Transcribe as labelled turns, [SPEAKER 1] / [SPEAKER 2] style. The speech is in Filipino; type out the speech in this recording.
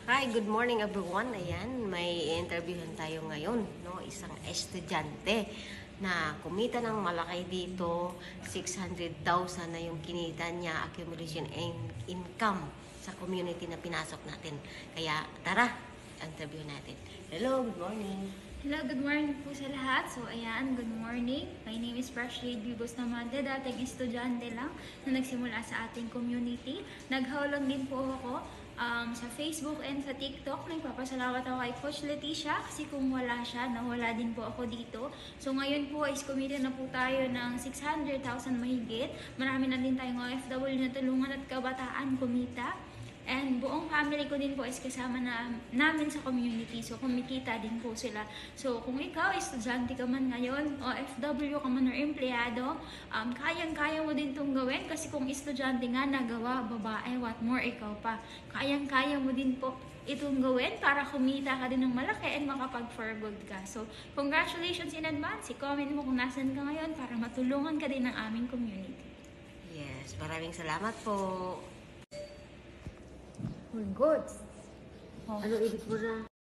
[SPEAKER 1] Hi, good morning everyone. Ayan, may interviewin tayo ngayon, no? Isang estudyante na kumita ng malaki dito, 600,000 na yung kinita niya, accumulation income sa community na pinasok natin. Kaya tara, interview natin. Hello, good morning.
[SPEAKER 2] Hello, good morning po sa lahat. So, ayan, good morning. My name is Fresh Jade Vivos Namante, dating estudyante lang na nagsimula sa ating community. Naghaw lang din po ako sa Facebook and sa TikTok. Nagpapasalamat ako kay Coach Leticia kasi kung wala siya, nawala din po ako dito. So, ngayon po is kumita na po tayo ng 600,000 mahigit. Marami na din tayong OFW na tulungan at kabataan kumita. And buong family ko din po is kasama namin sa community. So, kumikita din po sila. So, kung ikaw, estudyante ka man ngayon, OFW ka man or empleyado, kayang-kaya mo din itong gawin. Kasi kung estudyante nga nagawa, babae, what more, ikaw pa. Kayang-kaya mo din po itong gawin para kumita ka din ng malaki and makapag-for good ka. So, congratulations in advance. I-comment mo kung nasan ka ngayon para matulungan ka din ng aming community.
[SPEAKER 1] Yes, maraming salamat po.
[SPEAKER 2] Good.
[SPEAKER 1] Ano edit mo na?